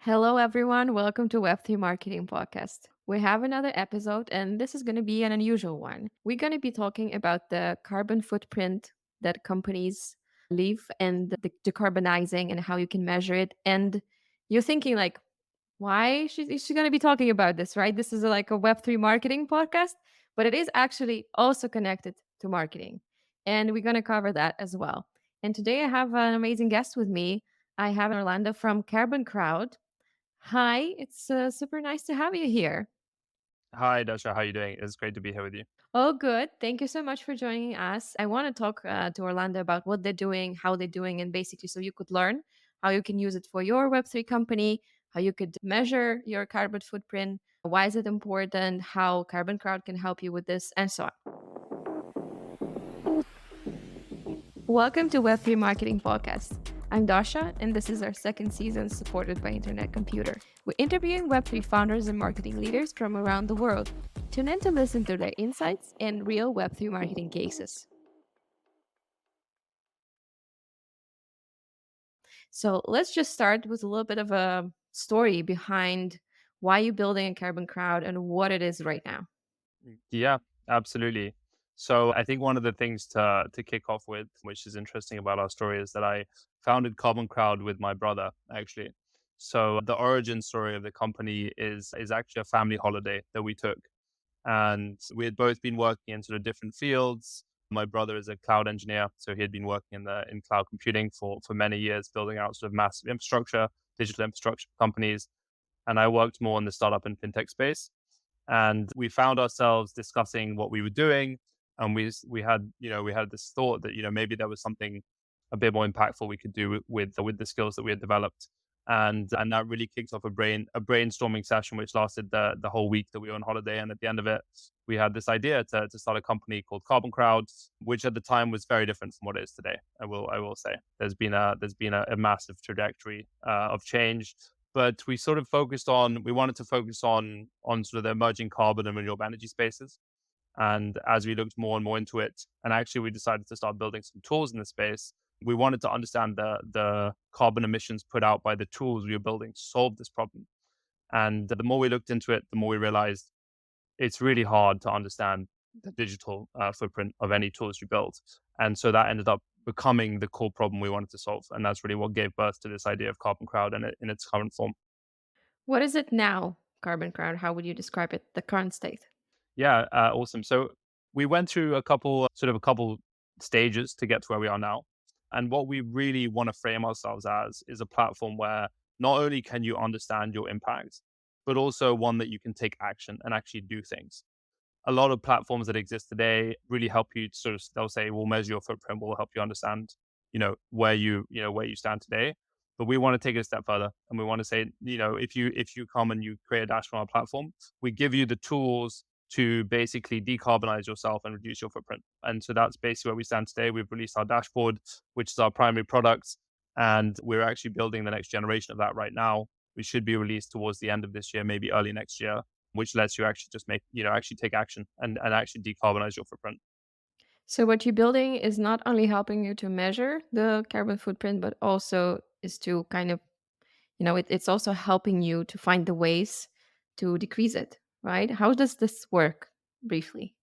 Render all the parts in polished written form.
Hello, everyone. Welcome to Web3 Marketing Podcast. We have another episode, and this is going to be an unusual one. We're going to be talking about the carbon footprint that companies leave and the decarbonizing and how you can measure it. And you're thinking, like, why is she going to be talking about this, right? This is like a Web3 marketing podcast, but it is actually also connected to marketing. And we're going to cover that as well. And today I have an amazing guest with me. I have Orlando from Carbon Crowd. Hi, it's super nice to have you here. Hi, Dasha. How are you doing? It's great to be here with you. Oh, good. Thank you so much for joining us. I want to talk to Orlando about what they're doing, how they're doing, and basically so you could learn how you can use it for your Web3 company, how you could measure your carbon footprint, why is it important, how Carbon Crowd can help you with this, and so on. Welcome to Web3 Marketing Podcast. I'm Dasha, and this is our second season supported by Internet Computer. We're interviewing Web3 founders and marketing leaders from around the world. Tune in to listen to their insights and real Web3 marketing cases. So let's just start with a little bit of a story behind why you're building a Carbon Crowd and what it is right now. Yeah, absolutely. So I think one of the things to kick off with, which is interesting about our story, is that I founded Carbon Crowd with my brother, actually. So the origin story of the company is actually a family holiday that we took. And we had both been working in sort of different fields. My brother is a cloud engineer, so he had been working in cloud computing for many years, building out sort of massive infrastructure, digital infrastructure companies. And I worked more in the startup and fintech space. And we found ourselves discussing what we were doing, and we had we had this thought that maybe there was something a bit more impactful we could do with the skills that we had developed. And that really kicked off a brainstorming session which lasted the whole week that we were on holiday. And at the end of it, we had this idea to start a company called Carbon Crowd, which at the time was very different from what it is today. I will say there's been a massive trajectory of change. But we wanted to focus on sort of the emerging carbon and renewable energy spaces. And as we looked more and more into it, and actually we decided to start building some tools in the space, we wanted to understand the carbon emissions put out by the tools we were building to solve this problem. And the more we looked into it, the more we realized it's really hard to understand the digital footprint of any tools you build. And so that ended up becoming the core problem we wanted to solve. And that's really what gave birth to this idea of Carbon Crowd in its current form. What is it now, Carbon Crowd? How would you describe it, the current state? Yeah, awesome. So we went through a couple stages to get to where we are now. And what we really want to frame ourselves as is a platform where not only can you understand your impact, but also one that you can take action and actually do things. A lot of platforms that exist today really help you to they'll say, we'll measure your footprint, we'll help you understand, where you stand today. But we want to take it a step further, and we want to say, if you come and you create a dashboard on our platform, we give you the tools to basically decarbonize yourself and reduce your footprint. And so that's basically where we stand today. We've released our dashboard, which is our primary product, and we're actually building the next generation of that right now. We should be released towards the end of this year, maybe early next year, which lets you actually just actually take action and actually decarbonize your footprint. So what you're building is not only helping you to measure the carbon footprint, but also is to kind of, it's also helping you to find the ways to decrease it, right? How does this work briefly?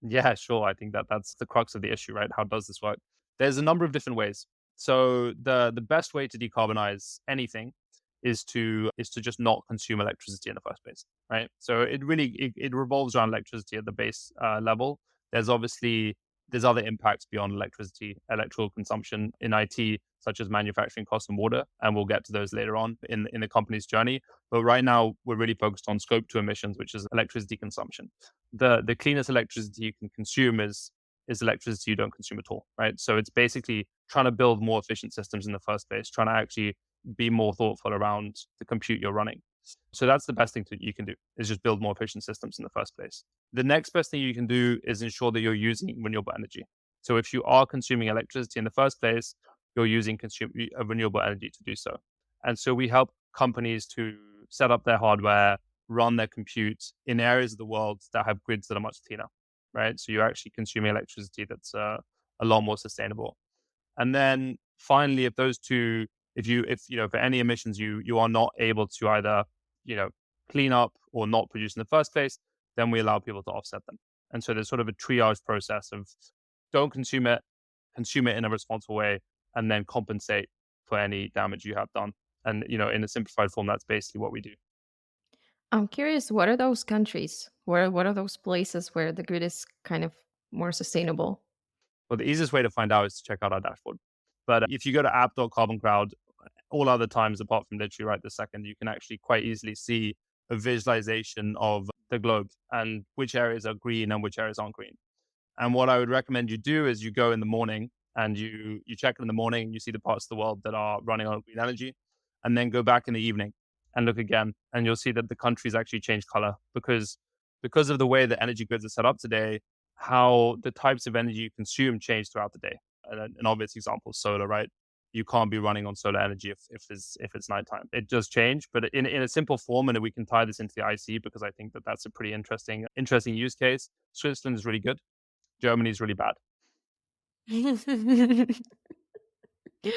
Yeah, sure. I think that's the crux of the issue, right? How does this work? There's a number of different ways. So the best way to decarbonize anything is to just not consume electricity in the first place, right? So it revolves around electricity at the base level. There's obviously there's other impacts beyond electricity, electrical consumption in IT, such as manufacturing costs and water, and we'll get to those later on in the company's journey. But right now, we're really focused on scope two emissions, which is electricity consumption. The cleanest electricity you can consume is electricity you don't consume at all, right? So it's basically trying to build more efficient systems in the first place, trying to actually be more thoughtful around the compute you're running. So that's the best thing you can do, is just build more efficient systems in the first place. The next best thing you can do is ensure that you're using renewable energy. So if you are consuming electricity in the first place, you're using renewable energy to do so. And so we help companies to set up their hardware, run their compute in areas of the world that have grids that are much cleaner, right? So you're actually consuming electricity that's a lot more sustainable. And then finally, if for any emissions you are not able to either, you know, clean up or not produce in the first place, then we allow people to offset them. And so there's sort of a triage process of don't consume it in a responsible way, and then compensate for any damage you have done. And in a simplified form, that's basically what we do. I'm curious, what are those countries? What are those places where the grid is kind of more sustainable? Well, the easiest way to find out is to check out our dashboard. But if you go to app.carboncrowd, all other times apart from literally right this second, you can actually quite easily see a visualization of the globe and which areas are green and which areas aren't green. And what I would recommend you do is you go in the morning and you check it in the morning, you see the parts of the world that are running on green energy, and then go back in the evening and look again, and you'll see that the countries actually change color because of the way the energy grids are set up today, how the types of energy you consume change throughout the day. And an obvious example is solar, right? You can't be running on solar energy if it's nighttime. It does change, but in a simple form, and we can tie this into the IC because I think that that's a pretty interesting use case. Switzerland is really good. Germany is really bad.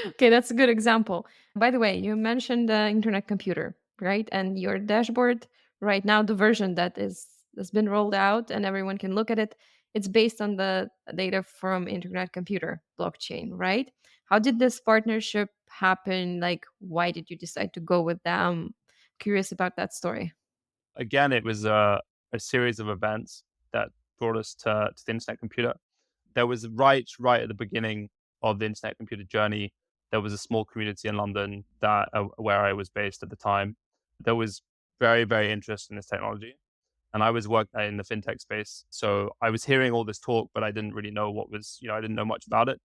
Okay, that's a good example. By the way, you mentioned the internet computer, right? And your dashboard right now, the version that's been rolled out and everyone can look at it, it's based on the data from internet computer blockchain, right? How did this partnership happen? Like, why did you decide to go with them? Curious about that story. Again, it was a series of events that brought us to the internet computer. There was right at the beginning of the internet computer journey. There was a small community in London that where I was based at the time. That was very interested in this technology, and I was working in the fintech space. So I was hearing all this talk, but I didn't really know I didn't know much about it.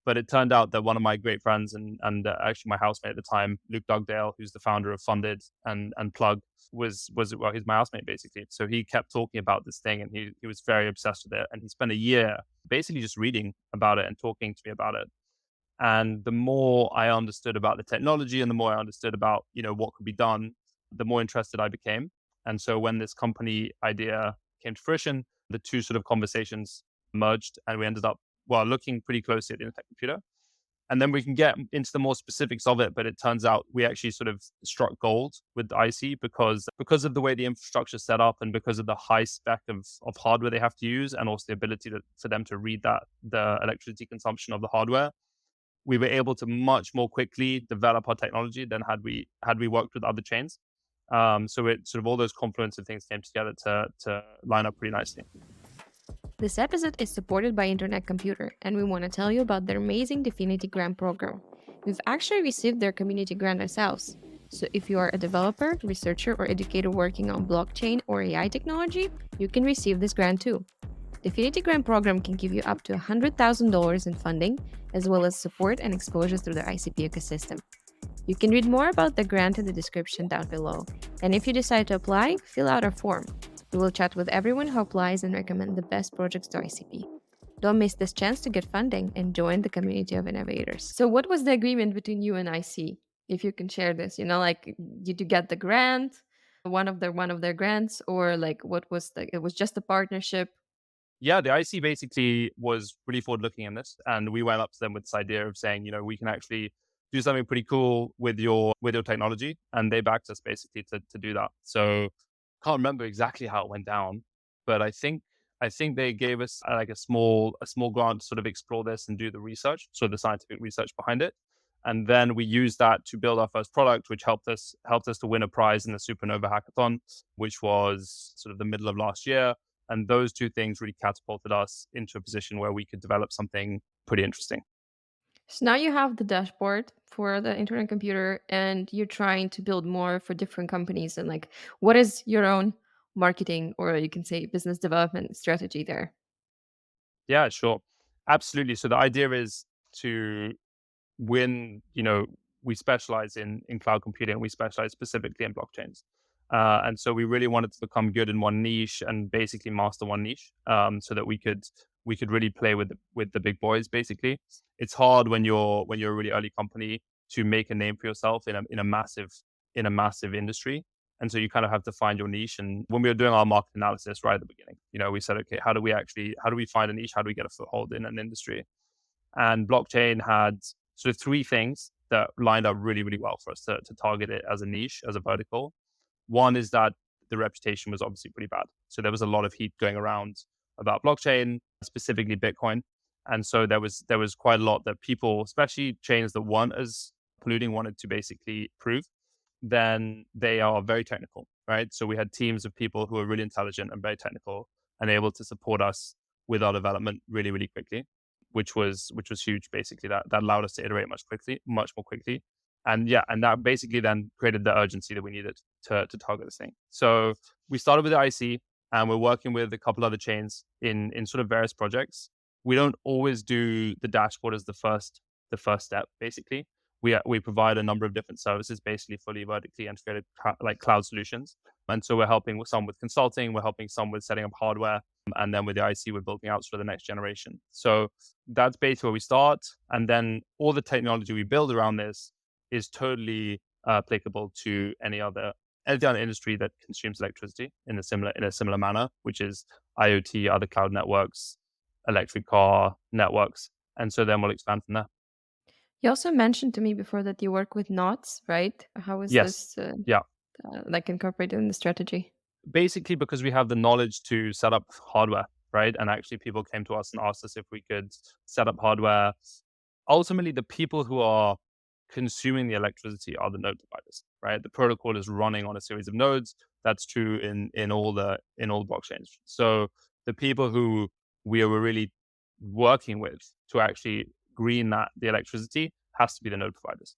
But it turned out that one of my great friends and actually my housemate at the time, Luke Dugdale, who's the founder of Funded and Plug, well, he's my housemate basically. So he kept talking about this thing, and he was very obsessed with it. And he spent a year basically just reading about it and talking to me about it. And the more I understood about the technology and the more I understood about, what could be done, the more interested I became. And so when this company idea came to fruition, the two sort of conversations merged and we ended up, well, looking pretty closely at the internet computer. And then we can get into the more specifics of it, but it turns out we actually sort of struck gold with the IC because of the way the infrastructure is set up and because of the high spec of hardware they have to use, and also the ability for them to read the electricity consumption of the hardware. We were able to much more quickly develop our technology than had we worked with other chains. So it sort of all those confluence of things came together to line up pretty nicely. This episode is supported by Internet Computer, and we want to tell you about their amazing Definity Grant program. We've actually received their community grant ourselves. So if you are a developer, researcher, or educator working on blockchain or AI technology, you can receive this grant too. The Definity Grant program can give you up to $100,000 in funding, as well as support and exposure through the ICP ecosystem. You can read more about the grant in the description down below. And if you decide to apply, fill out our form. We will chat with everyone who applies and recommend the best projects to ICP. Don't miss this chance to get funding and join the community of innovators. So, what was the agreement between you and IC? If you can share this, like, did you get the grant, one of their grants, or like what was it was just a partnership? Yeah, the IC basically was really forward looking in this, and we went up to them with this idea of saying, we can actually do something pretty cool with your technology, and they backed us basically to do that. So can't remember exactly how it went down, but I think they gave us like a small grant to sort of explore this and do the research, so the scientific research behind it. And then we used that to build our first product, which helped us to win a prize in the Supernova Hackathon, which was sort of the middle of last year. And those two things really catapulted us into a position where we could develop something pretty interesting. So now you have the dashboard for the internet computer, and you're trying to build more for different companies. And like, what is your own marketing, or you can say business development strategy there? Yeah, sure. Absolutely. So the idea is to win, we specialize in cloud computing. We specialize specifically in blockchains. And so we really wanted to become good in one niche and basically master one niche, so that we could really play with the big boys. Basically, it's hard when you're a really early company to make a name for yourself in a massive industry. And so you kind of have to find your niche. And when we were doing our market analysis right at the beginning, we said, okay, how do we find a niche? How do we get a foothold in an industry? And blockchain had sort of three things that lined up really, really well for us to target it as a niche, as a vertical. One is that the reputation was obviously pretty bad. So there was a lot of heat going around about blockchain, specifically Bitcoin. And so there was quite a lot that people, especially chains that weren't as polluting, wanted to basically prove. Then they are very technical, right? So we had teams of people who are really intelligent and very technical and able to support us with our development really, really quickly, which was huge. Basically, that allowed us to iterate much more quickly, and yeah, and that basically then created the urgency that we needed to target this thing. So we started with the IC, and we're working with a couple other chains in sort of various projects. We don't always do the dashboard as the first step. Basically, we provide a number of different services, basically fully vertically integrated like cloud solutions. And so we're helping with some with consulting, we're helping some with setting up hardware, and then with the IC, we're building out for the next generation. So that's basically where we start, and then all the technology we build around this is totally applicable to any other industry that consumes electricity in a similar manner, which is IoT, other cloud networks, electric car networks, and so then we'll expand from there. You also mentioned to me before that you work with knots, right? How is Yes, this yeah. like incorporated in the strategy? Basically, because we have the knowledge to set up hardware, right? And actually, people came to us and asked us if we could set up hardware. Ultimately, the people who are consuming the electricity are the node providers, right? The protocol is running on a series of nodes. That's true in all blockchains. So the people who we were really working with to actually green the electricity has to be the node providers.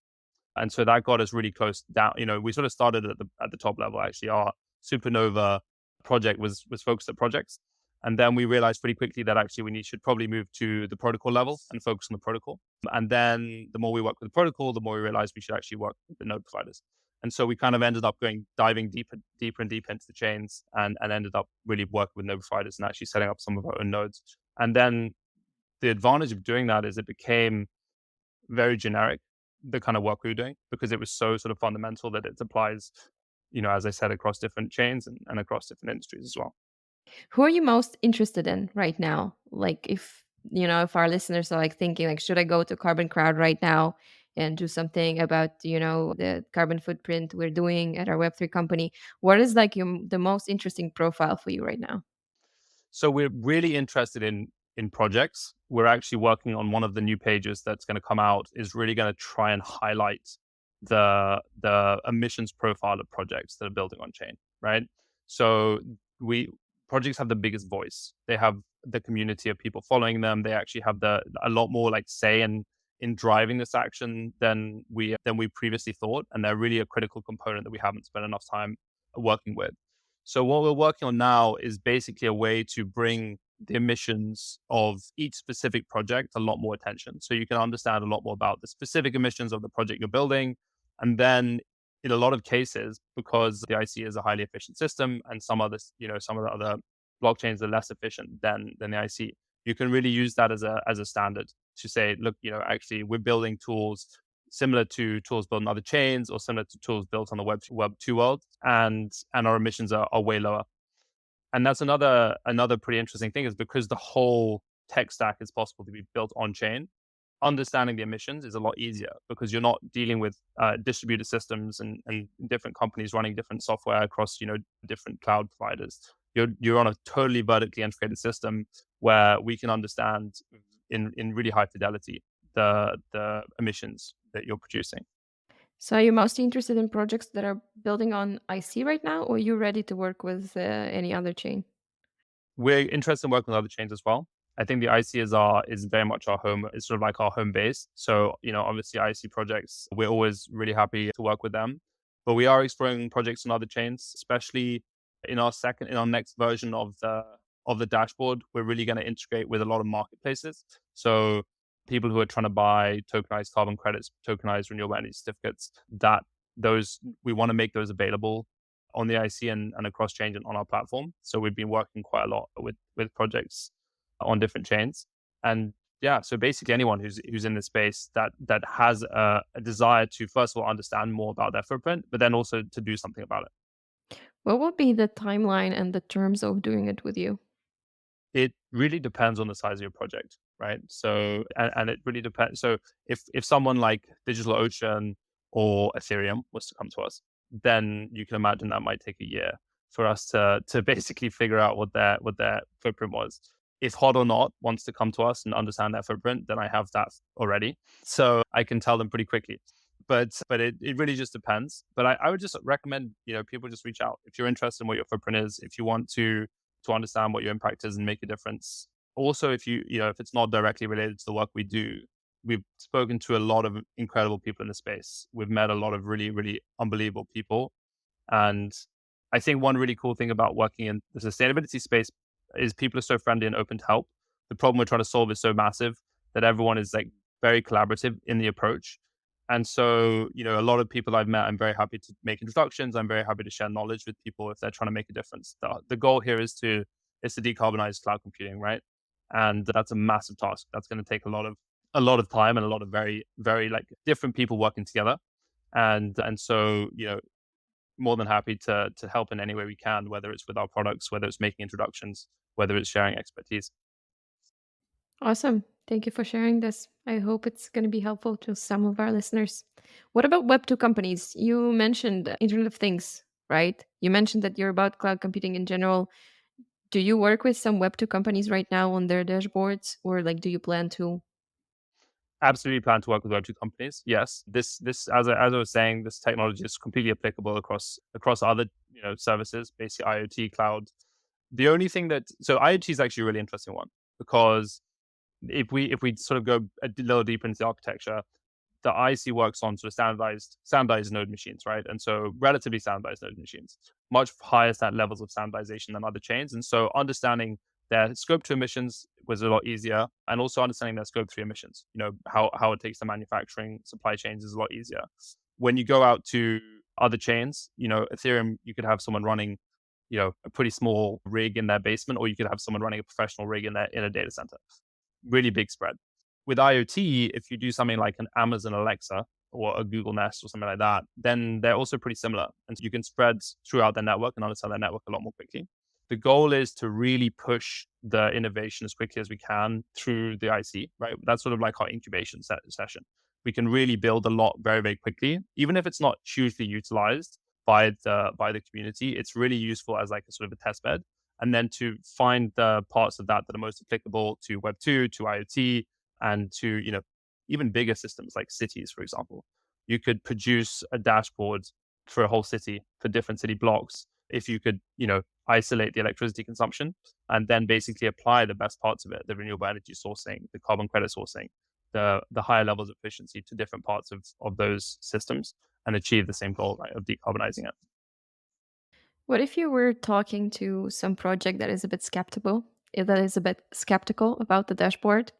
And so that got us really close down. We sort of started at the top level. Actually, our Supernova project was focused at projects, and then we realized pretty quickly that actually should probably move to the protocol level and focus on the protocol. And then the more we work with the protocol, the more we realized we should actually work with the node providers. And so we kind of ended up diving deeper and deeper into the chains, and ended up really working with node providers and actually setting up some of our own nodes. And then the advantage of doing that is it became very generic, the kind of work we were doing, because it was so sort of fundamental that it applies, as I said, across different chains and across different industries as well. Who are you most interested in right now? Like if our listeners are like thinking like should I go to Carbon Crowd right now and do something about, the carbon footprint we're doing at our Web3 company, what is like the most interesting profile for you right now? So we're really interested in projects. We're actually working on one of the new pages that's going to come out, is really going to try and highlight the emissions profile of projects that are building on chain, right? So we projects have the biggest voice. They have the community of people following them. They actually have a lot more like say in driving this action than we previously thought, and they're really a critical component that we haven't spent enough time working with. So what we're working on now is basically a way to bring the emissions of each specific project a lot more attention. So you can understand a lot more about the specific emissions of the project you're building. And then in a lot of cases, because the IC is a highly efficient system and some of the other blockchains are less efficient than the IC, you can really use that as a standard to say, look, actually we're building tools similar to tools built on other chains or similar to tools built on the Web 2 world, and our emissions are way lower. And that's another pretty interesting thing, is because the whole tech stack is possible to be built on chain. Understanding the emissions is a lot easier because you're not dealing with distributed systems and different companies running different software across different cloud providers. You're on a totally vertically integrated system where we can understand in really high fidelity the emissions that you're producing. So are you mostly interested in projects that are building on IC right now, or are you ready to work with any other chain? We're interested in working with other chains as well. I think the IC is very much our home. It's sort of like our home base. So, obviously IC projects, we're always really happy to work with them. But we are exploring projects on other chains, especially in our next version of the dashboard. We're really going to integrate with a lot of marketplaces. So people who are trying to buy tokenized carbon credits, tokenized renewable energy certificates, that those we want to make those available on the IC and across chain and on our platform. So we've been working quite a lot with projects on different chains. And yeah, so basically anyone who's in this space that has a desire to first of all understand more about their footprint, but then also to do something about it. What would be the timeline and the terms of doing it with you? It really depends on the size of your project. right? So, and it really depends. So if someone like DigitalOcean or Ethereum was to come to us, then you can imagine that might take a year for us to basically figure out what their footprint was. If Hot or Not wants to come to us and understand their footprint, then I have that already. So I can tell them pretty quickly. But it really just depends. But I would just recommend, people just reach out. If you're interested in what your footprint is, if you want to understand what your impact is and make a difference. Also, if it's not directly related to the work we do, we've spoken to a lot of incredible people in the space. We've met a lot of really, really unbelievable people. And I think one really cool thing about working in the sustainability space is people are so friendly and open to help. The problem we're trying to solve is so massive that everyone is like very collaborative in the approach. And so, a lot of people I've met, I'm very happy to make introductions. I'm very happy to share knowledge with people if they're trying to make a difference. The goal here is to decarbonize cloud computing, right? And that's a massive task. That's going to take a lot of time and a lot of very, very like different people working together. And so, more than happy to help in any way we can, whether it's with our products, whether it's making introductions, whether it's sharing expertise. Awesome. Thank you for sharing this. I hope it's going to be helpful to some of our listeners. What about Web2 companies? You mentioned Internet of Things, right? You mentioned that you're about cloud computing in general. Do you work with some Web2 companies right now on their dashboards, or like do you plan to? Absolutely plan to work with Web2 companies. Yes, this as I was saying, this technology is completely applicable across other services, basically IoT, cloud. The only thing that so IoT is actually a really interesting one because if we sort of go a little deeper into the architecture, the IC works on sort of standardized node machines, right? And so relatively standardized node machines, much higher levels of standardization than other chains. And so understanding their scope 2 emissions was a lot easier, and also understanding their scope 3 emissions, how it takes the manufacturing supply chains is a lot easier. When you go out to other chains, Ethereum, you could have someone running, a pretty small rig in their basement, or you could have someone running a professional rig in a data center. Really big spread. With IoT, if you do something like an Amazon Alexa or a Google Nest or something like that, then they're also pretty similar. And so you can spread throughout their network and understand their network a lot more quickly. The goal is to really push the innovation as quickly as we can through the IC, right? That's sort of like our incubation session. We can really build a lot very, very quickly, even if it's not hugely utilized by the community. It's really useful as like a sort of a test bed, and then to find the parts of that are most applicable to Web 2, to IoT, and to, even bigger systems like cities, for example. You could produce a dashboard for a whole city, for different city blocks, if you could, isolate the electricity consumption and then basically apply the best parts of it, the renewable energy sourcing, the carbon credit sourcing, the higher levels of efficiency to different parts of those systems and achieve the same goal, right, of decarbonizing it. What if you were talking to some project that is a bit skeptical, that is a bit skeptical about the dashboard?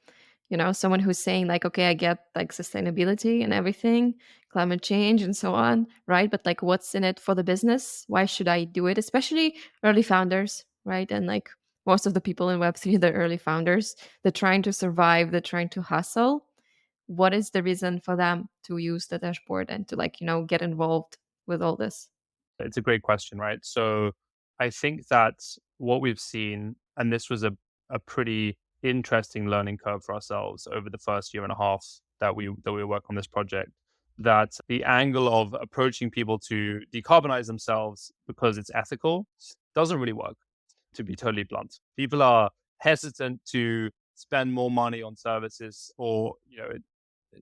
Someone who's saying like, okay, I get like sustainability and everything, climate change and so on, right? But like, what's in it for the business? Why should I do it? Especially early founders, right? And like most of the people in Web3, they're early founders. They're trying to survive. They're trying to hustle. What is the reason for them to use the dashboard and to like, get involved with all this? It's a great question, right? So I think that what we've seen, and this was a pretty interesting learning curve for ourselves over the first year and a half that we work on this project, that the angle of approaching people to decarbonize themselves because it's ethical doesn't really work, to be totally blunt. People are hesitant to spend more money on services, or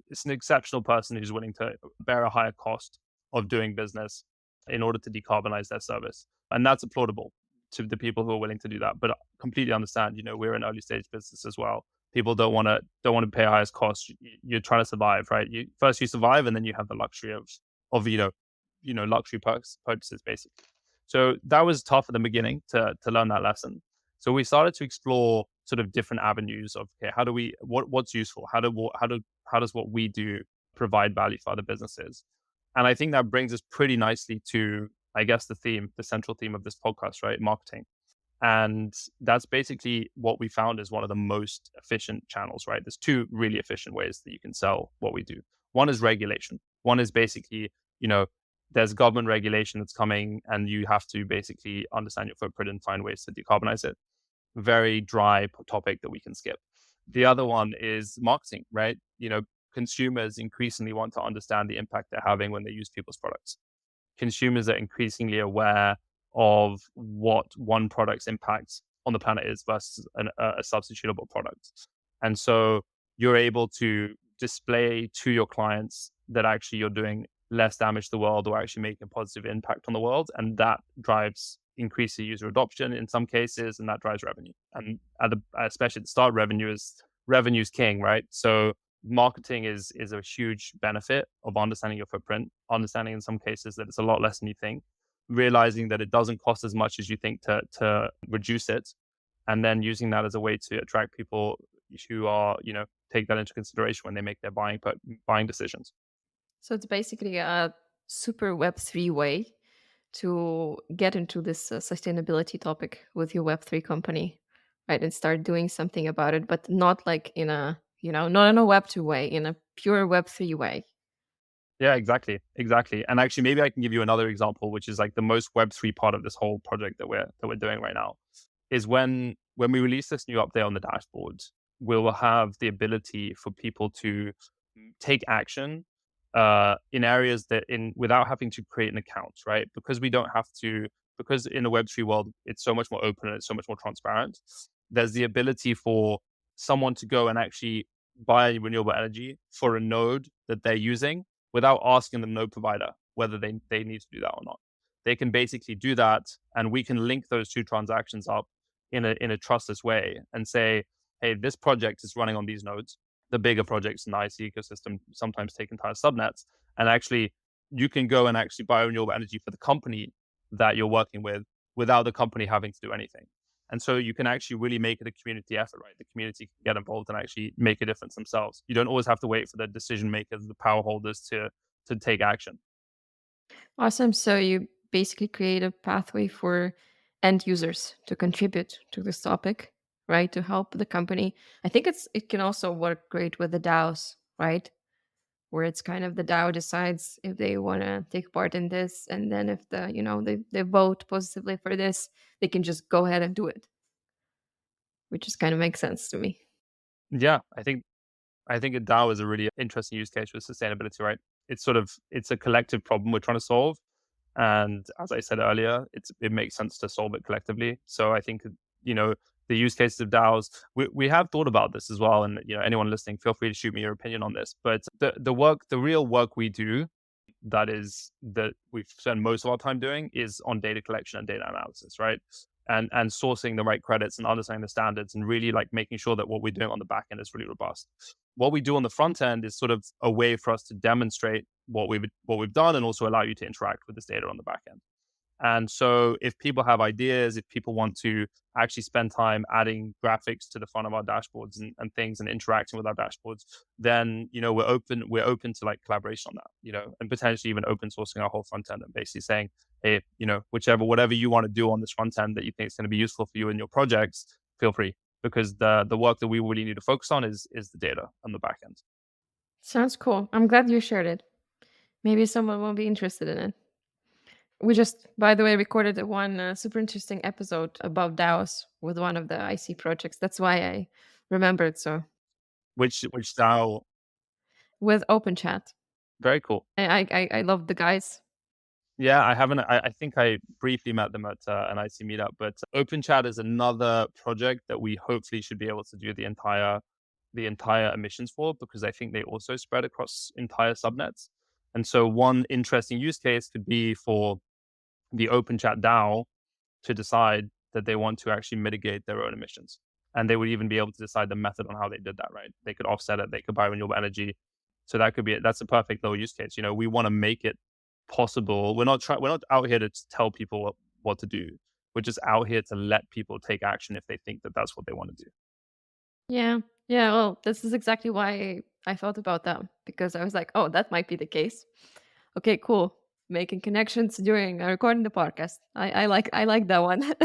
it's an exceptional person who's willing to bear a higher cost of doing business in order to decarbonize their service. And that's applaudable to the people who are willing to do that. But I completely understand, we're an early stage business as well. People don't want to pay highest cost. You're trying to survive, right? You survive, and then you have the luxury of luxury purchases basically. So that was tough at the beginning to learn that lesson. So we started to explore sort of different avenues of, okay, what's useful? How does what we do provide value for other businesses? And I think that brings us pretty nicely to, I guess, the central theme of this podcast, right? Marketing. And that's basically what we found is one of the most efficient channels, right? There's two really efficient ways that you can sell what we do. One is regulation. One is basically, there's government regulation that's coming and you have to basically understand your footprint and find ways to decarbonize it. Very dry topic that we can skip. The other one is marketing, right? Consumers increasingly want to understand the impact they're having when they use people's products. Consumers are increasingly aware of what one product's impact on the planet is versus a substitutable product. And so you're able to display to your clients that actually you're doing less damage to the world or actually making a positive impact on the world. And that drives increased user adoption in some cases, and that drives revenue. And especially at the start, revenue is king, right? So marketing is a huge benefit of understanding your footprint, understanding in some cases that it's a lot less than you think, realizing that it doesn't cost as much as you think to reduce it, and then using that as a way to attract people who are, take that into consideration when they make their buying decisions. So it's basically a super Web3 way to get into this sustainability topic with your Web3 company, right? And start doing something about it, but not like in a, not in a Web2 way, in a pure Web3 way. Yeah, exactly. Exactly. And actually maybe I can give you another example, which is like the most Web3 part of this whole project that we're doing right now, is when we release this new update on the dashboard, we'll have the ability for people to take action in areas that in without having to create an account, right? Because we don't have to, because in the Web3 world, it's so much more open and it's so much more transparent. There's the ability for someone to go and actually buy renewable energy for a node that they're using without asking the node provider whether they need to do that or not. They can basically do that, and we can link those two transactions up in a trustless way and say, hey, this project is running on these nodes. The bigger projects in the IC ecosystem sometimes take entire subnets. And actually, you can go and actually buy renewable energy for the company that you're working with without the company having to do anything. And so you can actually really make it a community effort, right? The community can get involved and actually make a difference themselves. You don't always have to wait for the decision makers, the power holders to take action. Awesome. So you basically create a pathway for end users to contribute to this topic, right? To help the company. I think it can also work great with the DAOs, right? Where it's kind of the DAO decides if they want to take part in this, and then if they vote positively for this, they can just go ahead and do it, which just kind of makes sense to me. Yeah, I think a DAO is a really interesting use case with sustainability, right? It's a collective problem we're trying to solve. And as I said earlier, it makes sense to solve it collectively. So I think, you know, the use cases of DAOs, we have thought about this as well. And, anyone listening, feel free to shoot me your opinion on this. But the real work we do that we've spent most of our time doing is on data collection and data analysis, right? And sourcing the right credits and understanding the standards and really like making sure that what we're doing on the back end is really robust. What we do on the front end is sort of a way for us to demonstrate what we've done and also allow you to interact with this data on the back end. And so if people have ideas, if people want to actually spend time adding graphics to the front of our dashboards and things and interacting with our dashboards, then, we're open to like collaboration on that, and potentially even open sourcing our whole front end and basically saying, hey, whatever you want to do on this front end that you think is going to be useful for you in your projects, feel free. Because the work that we really need to focus on is the data on the back end. Sounds cool. I'm glad you shared it. Maybe someone will be interested in it. We just, by the way, recorded one super interesting episode about DAOs with one of the IC projects. That's why I remembered. So Which now with Open Chat, very cool. I love the guys. Yeah, I haven't. I think I briefly met them at an IC meetup, but Open Chat is another project that we hopefully should be able to do the entire emissions for, because I think they also spread across entire subnets. And so one interesting use case could be for the Open Chat DAO to decide that they want to actually mitigate their own emissions. And they would even be able to decide the method on how they did that, right? They could offset it, they could buy renewable energy. So that could be it. That's a perfect little use case. We want to make it possible. We're not out here to tell people what to do. We're just out here to let people take action if they think that that's what they want to do. Yeah. Yeah. Well, this is exactly why I thought about that, because I was like, oh, that might be the case. Okay, cool. Making connections during recording the podcast. I like that one.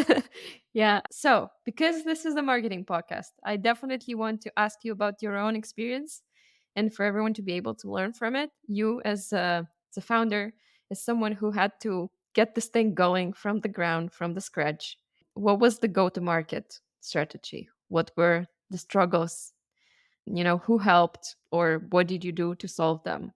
Yeah. So because this is a marketing podcast, I definitely want to ask you about your own experience, and for everyone to be able to learn from it. You as a founder, as someone who had to get this thing going from the ground, from the scratch. What was the go-to market strategy? What were the struggles? Who helped or what did you do to solve them?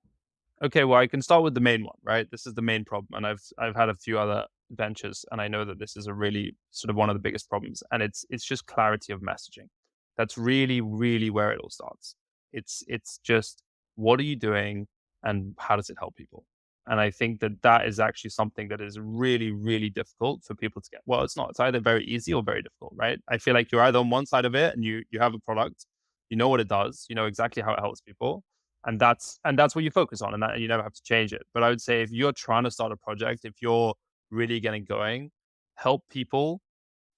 Okay, well, I can start with the main one, right? This is the main problem, and I've had a few other ventures, and I know that this is a really sort of one of the biggest problems, and it's just clarity of messaging. That's really, really where it all starts. It's just what are you doing, and how does it help people? And I think that that is actually something that is really, really difficult for people to get. Well, it's not. It's either very easy or very difficult, right? I feel like you're either on one side of it, and you have a product, you know what it does, you know exactly how it helps people, and that's what you focus on, and that you never have to change it. But I would say if you're trying to start a project, if you're really getting going, help people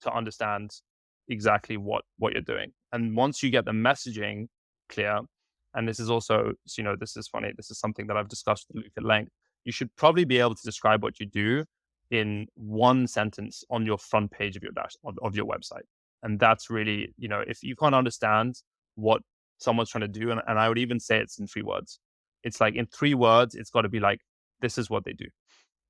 to understand exactly what you're doing. And once you get the messaging clear, and this is also, this is funny, this is something that I've discussed with Luke at length. You should probably be able to describe what you do in one sentence on your front page of your of your website. And that's really, if you can't understand what someone's trying to do, and I would even say it's in 3 words. It's like in 3 words, it's got to be like, this is what they do,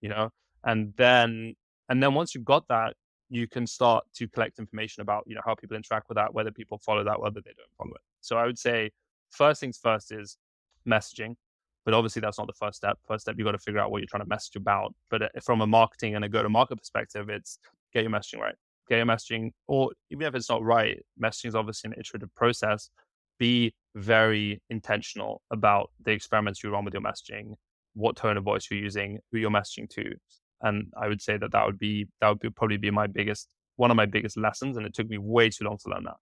you know? And then once you've got that, you can start to collect information about, how people interact with that, whether people follow that, whether they don't follow it. So I would say first things first is messaging. But obviously that's not the first step. First step, you got to figure out what you're trying to message about. But from a marketing and a go-to-market perspective, it's get your messaging right. Get your messaging, or even if it's not right, messaging is obviously an iterative process. Be very intentional about the experiments you run with your messaging, what tone of voice you're using, who you're messaging to. And I would say that would probably be one of my biggest lessons, and it took me way too long to learn that.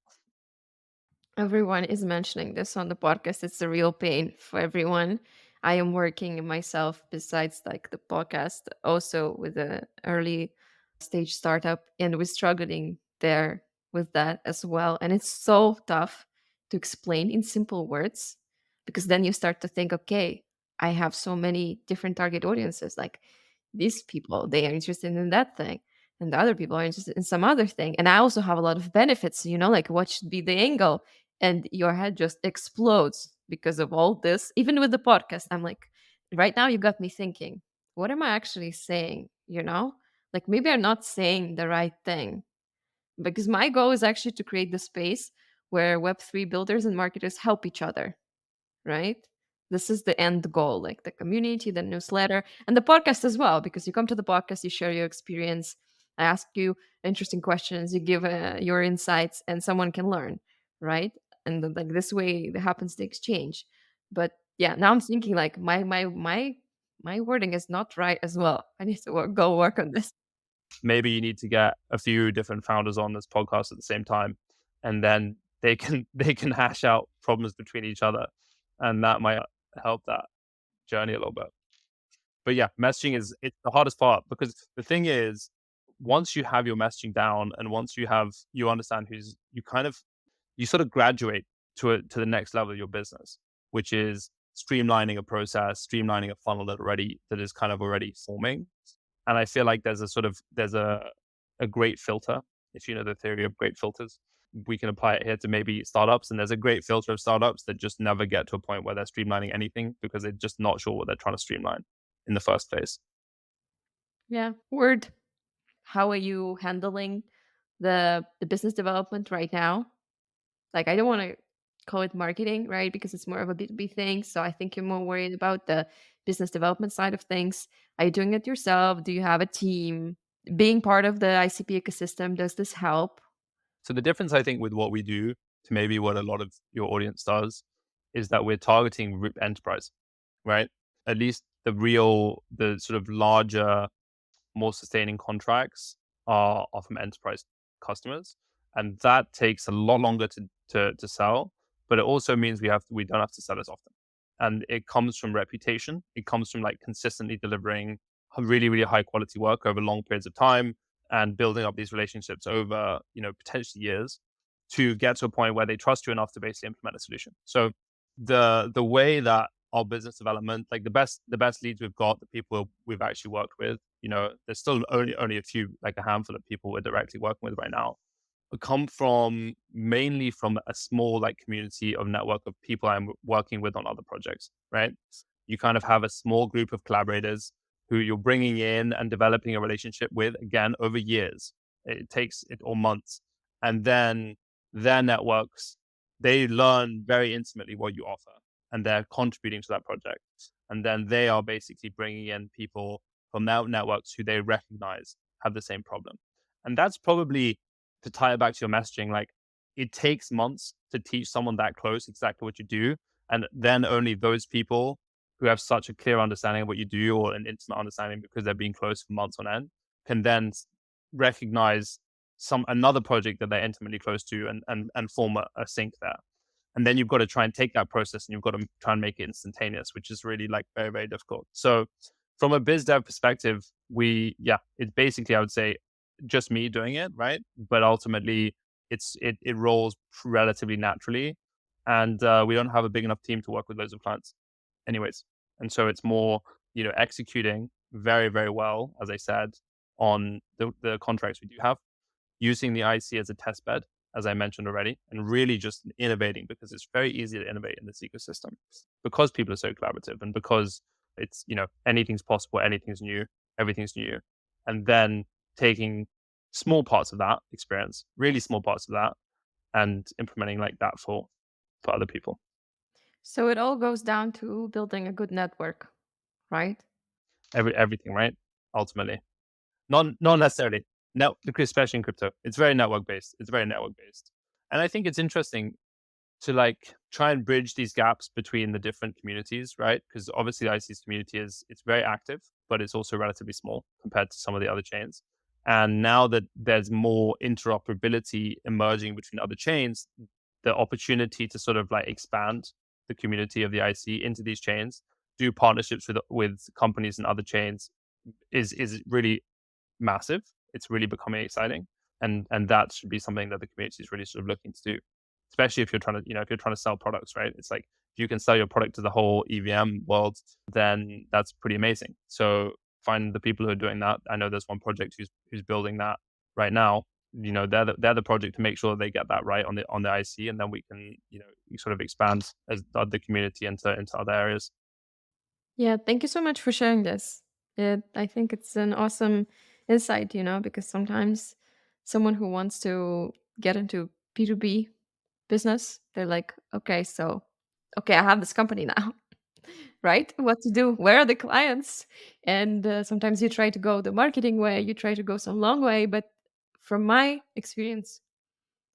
Everyone is mentioning this on the podcast. It's a real pain for everyone. I am working myself besides like the podcast, also with a early stage startup, and we're struggling there with that as well. And it's so tough to explain in simple words because then you start to think, okay, I have so many different target audiences. Like these people, they are interested in that thing and the other people are interested in some other thing. And I also have a lot of benefits, like what should be the angle? And your head just explodes because of all this. Even with the podcast, I'm like, right now you got me thinking, what am I actually saying? Like maybe I'm not saying the right thing because my goal is actually to create the space where Web3 builders and marketers help each other, right? This is the end goal, like the community, the newsletter, and the podcast as well. Because you come to the podcast, you share your experience, I ask you interesting questions, you give your insights, and someone can learn, right? And then, like this way, it happens the exchange. But yeah, now I'm thinking like my wording is not right as well. I need to go work on this. Maybe you need to get a few different founders on this podcast at the same time, and then they can they can hash out problems between each other, and that might help that journey a little bit. But yeah, messaging is it's the hardest part, because the thing is, once you have your messaging down, and once you understand who's you kind of you sort of graduate to the next level of your business, which is streamlining a process, streamlining a funnel that is kind of already forming. And I feel like there's a great filter. If you know the theory of great filters, we can apply it here to maybe startups. And there's a great filter of startups that just never get to a point where they're streamlining anything because they're just not sure what they're trying to streamline in the first place. Yeah, word. How are you handling the business development right now? Like, I don't wanna call it marketing, right? Because it's more of a B2B thing, so I think you're more worried about the business development side of things. Are you doing it yourself? Do you have a team? Being part of the ICP ecosystem, does this help? So the difference, I think, with what we do to maybe what a lot of your audience does is that we're targeting enterprise, right? At least the sort of larger, more sustaining contracts are from enterprise customers, and that takes a lot longer to sell. But it also means we don't have to sell as often, and it comes from reputation. It comes from like consistently delivering really, really high quality work over long periods of time, and building up these relationships over, potentially years, to get to a point where they trust you enough to basically implement a solution. So the way that our business development, like the best leads we've got, the people we've actually worked with, there's still only a few, like a handful of people we're directly working with right now, come from mainly from a small like community of network of people I'm working with on other projects, right? You kind of have a small group of collaborators who you're bringing in and developing a relationship with, again, over years. It takes it or months. And then their networks they learn very intimately what you offer, and they're contributing to that project. And then they are basically bringing in people from their networks who they recognize have the same problem. And that's probably, to tie it back to your messaging, like, it takes months to teach someone that close exactly what you do. And then only those people who have such a clear understanding of what you do, or an intimate understanding because they've been close for months on end, can then recognize another project that they're intimately close to, and form a sync there. And then you've got to try and take that process and you've got to try and make it instantaneous, which is really like very, very difficult. So from a biz dev perspective, it's basically, I would say, just me doing it, right? But ultimately, it rolls relatively naturally, and we don't have a big enough team to work with loads of clients, anyways. And so it's more, executing very, very well, as I said, on the contracts we do have, using the IC as a test bed, as I mentioned already, and really just innovating, because it's very easy to innovate in this ecosystem because people are so collaborative, and because it's, anything's possible, anything's new, everything's new. And then taking small parts of that experience, really small parts of that, and implementing like that for other people. So it all goes down to building a good network, right? Everything, right? Ultimately. Not necessarily. No, because especially in crypto, it's very network based. It's very network based. And I think it's interesting to like try and bridge these gaps between the different communities, right? Because obviously the IC's community it's very active, but it's also relatively small compared to some of the other chains. And now that there's more interoperability emerging between other chains, the opportunity to sort of like expand the community of the IC into these chains, do partnerships with companies and other chains, is really massive. It's really becoming exciting, and that should be something that the community is really sort of looking to do, especially if you're trying to, if you're trying to sell products, right? It's like, if you can sell your product to the whole EVM world, then that's pretty amazing. So find the people who are doing that. I know there's one project who's building that right now. They're the project to make sure they get that right on the IC, and then we can, sort of expand as the community into other areas. Yeah, thank you so much for sharing this. I think it's an awesome insight, because sometimes someone who wants to get into B2B business, they're like, okay, I have this company now, right? What to do? Where are the clients? And sometimes you try to go the marketing way, you try to go some long way. But from my experience,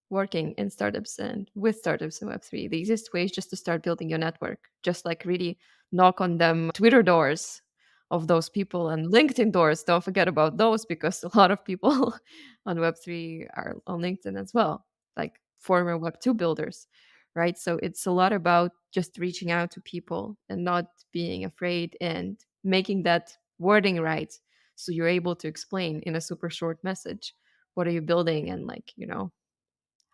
working in startups and with startups in Web3, the easiest way is just to start building your network. Just like really knock on them Twitter doors of those people and LinkedIn doors. Don't forget about those, because a lot of people on Web3 are on LinkedIn as well, like former Web2 builders, right? So it's a lot about just reaching out to people and not being afraid and making that wording right. So you're able to explain in a super short message, what are you building, and like,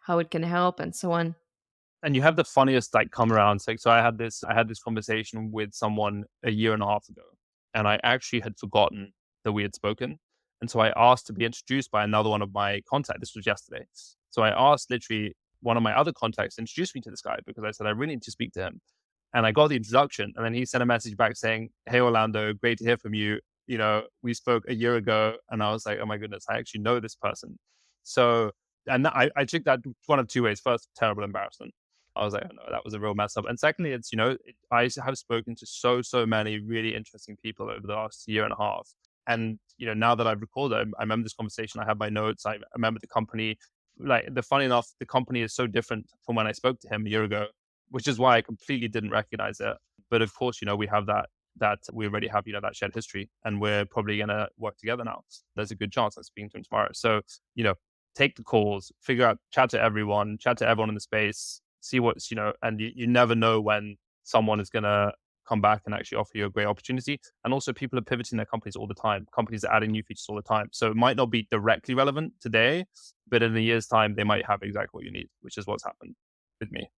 how it can help and so on. And you have the funniest like come around. So I had this conversation with someone a year and a half ago, and I actually had forgotten that we had spoken. And so I asked to be introduced by another one of my contacts. This was yesterday. So I asked literally one of my other contacts to introduce me to this guy, because I said I really need to speak to him. And I got the introduction, and then he sent a message back saying, "Hey Orlando, great to hear from you. We spoke a year ago." And I was like, "Oh my goodness, I actually know this person." So, and I took that one of two ways. First, terrible embarrassment. I was like, "Oh no, that was a real mess up." And secondly, it's, I have spoken to so many really interesting people over the last year and a half. And, now that I've recalled it, I remember this conversation. I have my notes. I remember the company. Like, funny enough, the company is so different from when I spoke to him a year ago, which is why I completely didn't recognize it. But of course, we have that we already have, that shared history, and we're probably gonna work together now. There's a good chance I'm speaking to him tomorrow. So, you know, take the calls, figure out, chat to everyone in the space, see what's, and you never know when someone is gonna come back and actually offer you a great opportunity. And also, people are pivoting their companies all the time. Companies are adding new features all the time. So it might not be directly relevant today, but in a year's time, they might have exactly what you need, which is what's happened with me.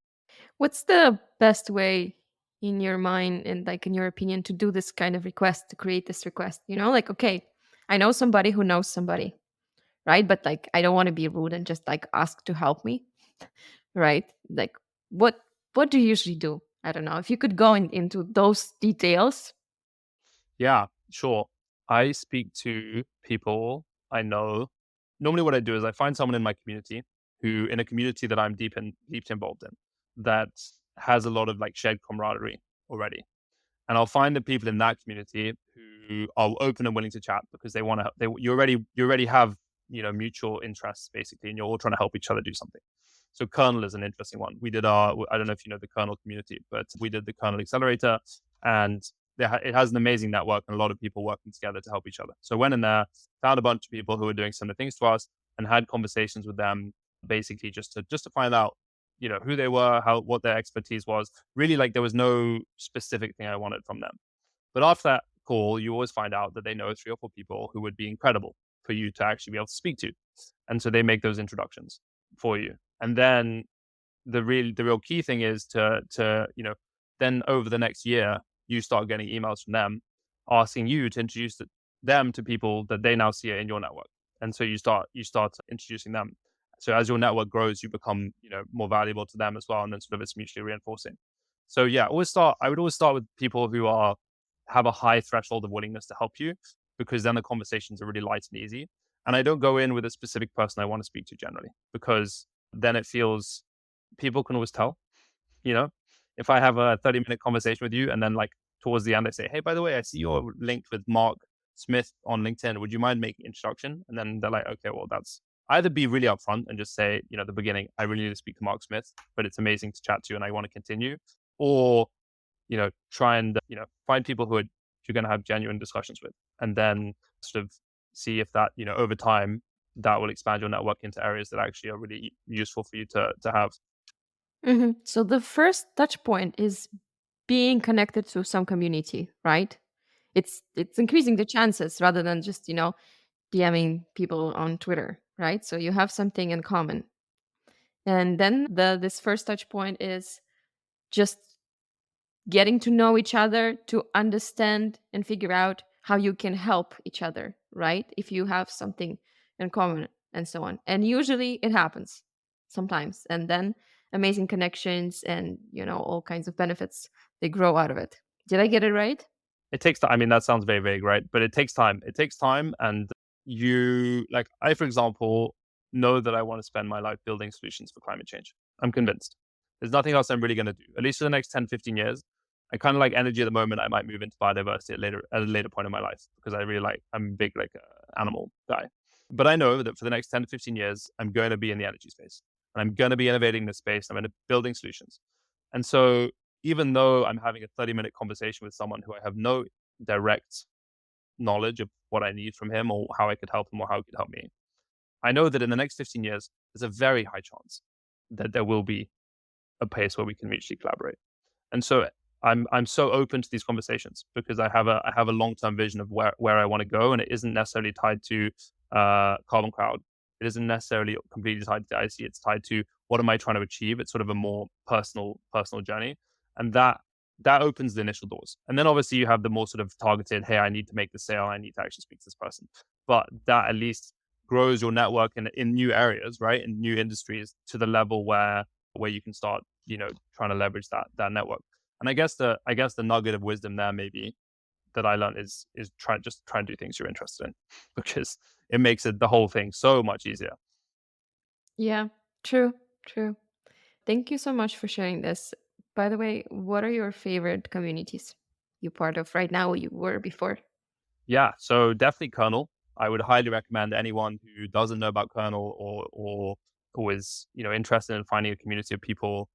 What's the best way in your mind and like in your opinion to do this kind of request, to create this request? Like, okay, I know somebody who knows somebody, right? But like, I don't want to be rude and just like ask to help me, right? Like, what what do you usually do? I don't know if you could go into those details. Yeah, sure. I speak to people I know. Normally, what I do is I find someone in my community, in a community that I'm deep involved in. that has a lot of like shared camaraderie already. And I'll find the people in that community who are open and willing to chat because they want to. You already have mutual interests basically, and you're all trying to help each other do something. So Kernel is an interesting one. We did I don't know if you know the Kernel community, but we did the Kernel Accelerator, and it has an amazing network and a lot of people working together to help each other. So I went in there, found a bunch of people who were doing similar things to us, and had conversations with them, basically just to find out, who they were, what their expertise was. Really, like there was no specific thing I wanted from them. But after that call, you always find out that they know 3 or 4 people who would be incredible for you to actually be able to speak to, and so they make those introductions for you. And then the real key thing is to then over the next year you start getting emails from them asking you to introduce them to people that they now see in your network, and so you start introducing them. So as your network grows, you become more valuable to them as well, and then sort of it's mutually reinforcing. So yeah, I would always start with people who are have a high threshold of willingness to help you, because then the conversations are really light and easy. And I don't go in with a specific person I want to speak to generally, because then it feels people can always tell, you know, if I have a 30-minute conversation with you and then like towards the end I say, hey, by the way, I see you're linked with Mark Smith on LinkedIn. Would you mind making an introduction? And then they're like, okay, well, that's either be really upfront and just say, at the beginning, I really need to speak to Mark Smith, but it's amazing to chat to you and I want to continue. Or, try and, find people who you're going to have genuine discussions with, and then sort of see if that, over time, that will expand your network into areas that actually are really useful for you to have. So the first touch point is being connected to some community, right? It's increasing the chances rather than just, DMing people on Twitter, right? So you have something in common. And then this first touch point is just getting to know each other to understand and figure out how you can help each other, right? If you have something in common and so on. And usually it happens sometimes. And then amazing connections and, all kinds of benefits they grow out of it. Did I get it right? It takes time. I mean, that sounds very vague, right? But it takes time. It takes time. And I, for example, know that I want to spend my life building solutions for climate change. I'm convinced. There's nothing else I'm really going to do, at least for the next 10, 15 years. I kind of like energy at the moment. I might move into biodiversity at a later point in my life, because I'm a big, like, animal guy. But I know that for the next 10 to 15 years, I'm going to be in the energy space, and I'm going to be innovating this space. I'm going to building solutions. And so even though I'm having a 30-minute conversation with someone who I have no direct knowledge of what I need from him or how I could help him or how he could help me, I know that in the next 15 years, there's a very high chance that there will be a place where we can mutually collaborate. And so I'm so open to these conversations because I have a long-term vision of where I want to go, and it isn't necessarily tied to Carbon Crowd. It isn't necessarily completely tied to IC. It's tied to what am I trying to achieve. It's sort of a more personal journey, and that opens the initial doors. And then obviously you have the more sort of targeted, hey, I need to make the sale. I need to actually speak to this person. But that at least grows your network in new areas, right? In new industries to the level where you can start, trying to leverage that network. And I guess the nugget of wisdom there maybe that I learned is try and do things you're interested in, because it makes the whole thing so much easier. Yeah, true, true. Thank you so much for sharing this. By the way, what are your favorite communities you part of right now or you were before? Yeah, so definitely Kernel. I would highly recommend anyone who doesn't know about Kernel or is interested in finding a community of people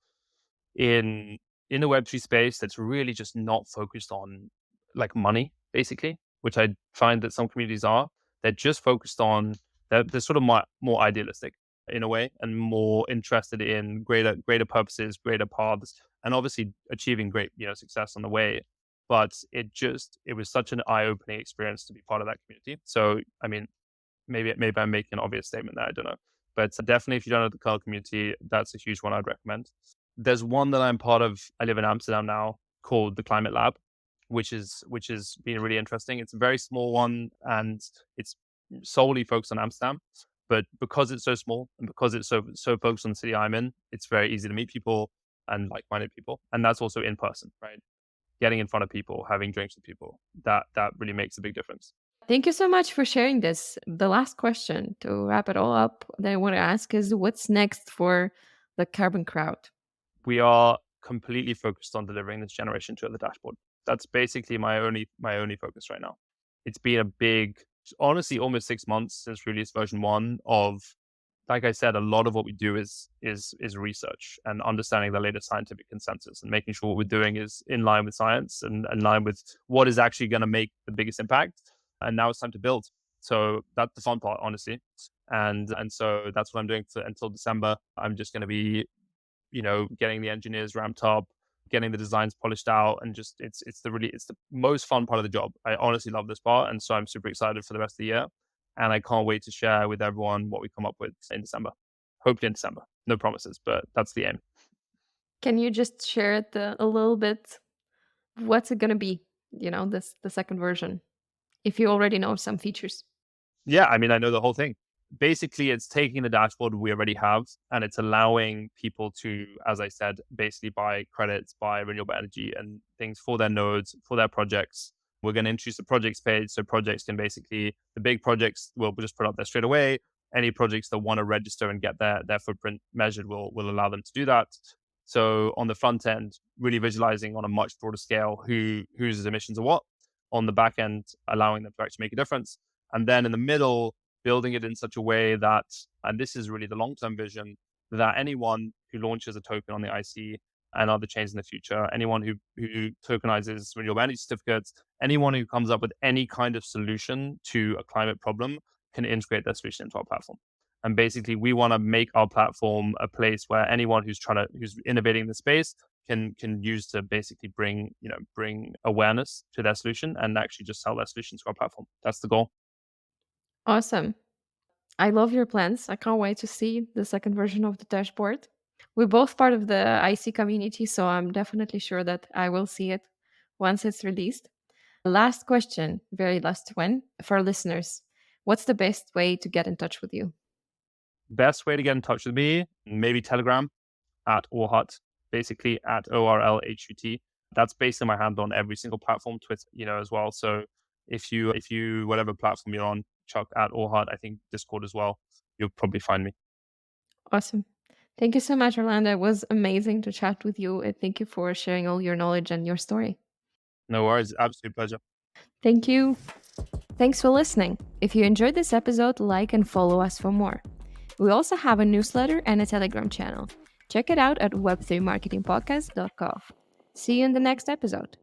in the Web3 space that's really just not focused on like money, basically, which I find that some communities are. They're just focused on they're sort of more idealistic in a way, and more interested in greater purposes, greater paths, and obviously achieving great success on the way. But it was such an eye opening experience to be part of that community. So I mean, maybe I'm making an obvious statement there. I don't know, but definitely if you don't know the Curl community, that's a huge one I'd recommend. There's one that I'm part of. I live in Amsterdam now, called the Climate Lab, which is been really interesting. It's a very small one, and it's solely focused on Amsterdam. But because it's so small and because it's so focused on the city I'm in, it's very easy to meet people and like-minded people, and that's also in person, right? Getting in front of people, having drinks with people, that really makes a big difference. Thank you so much for sharing this. The last question to wrap it all up that I want to ask is what's next for the Carbon Crowd? We are completely focused on delivering this generation 2 of the dashboard. That's basically my only focus right now. It's been a big, honestly, almost 6 months since release version 1 of, like I said, a lot of what we do is research and understanding the latest scientific consensus and making sure what we're doing is in line with science and in line with what is actually going to make the biggest impact. And now it's time to build. So that's the fun part, honestly. And so that's what I'm doing until December. I'm just going to be, getting the engineers ramped up, getting the designs polished out, and just it's the most fun part of the job. I honestly love this part, and so I'm super excited for the rest of the year, and I can't wait to share with everyone what we come up with in December. Hopefully in December. No promises, but that's the aim. Can you just share it a little bit? What's it gonna be? The second version, if you already know some features. Yeah, I mean, I know the whole thing. Basically, it's taking the dashboard we already have and it's allowing people to, as I said, basically buy credits, buy renewable energy and things for their nodes, for their projects. We're going to introduce a projects page so projects can basically, the big projects will just put up there straight away. Any projects that want to register and get their footprint measured will allow them to do that. So on the front end, really visualizing on a much broader scale whose emissions are what. On the back end, allowing them to actually make a difference. And then in the middle, building it in such a way that, and this is really the long-term vision, that anyone who launches a token on the IC and other chains in the future, anyone who tokenizes renewable energy certificates, anyone who comes up with any kind of solution to a climate problem can integrate their solution into our platform. And basically, we want to make our platform a place where anyone who's innovating in the space can use to basically bring awareness to their solution and actually just sell their solution to our platform. That's the goal. Awesome. I love your plans. I can't wait to see the second version of the dashboard. We're both part of the IC community, so I'm definitely sure that I will see it once it's released. Last question, very last one for our listeners. What's the best way to get in touch with you? Best way to get in touch with me, maybe Telegram at Orhut, basically at ORLHUT. That's basically my handle on every single platform, Twitter, as well. So if you whatever platform you're on, chuck at Orhut, I think Discord as well, you'll probably find me. Awesome. Thank you so much, Orlando. It was amazing to chat with you. And thank you for sharing all your knowledge and your story. No worries, absolute pleasure. Thank you. Thanks for listening. If you enjoyed this episode, like and follow us for more. We also have a newsletter and a Telegram channel. Check it out at web3marketingpodcast.com. See you in the next episode.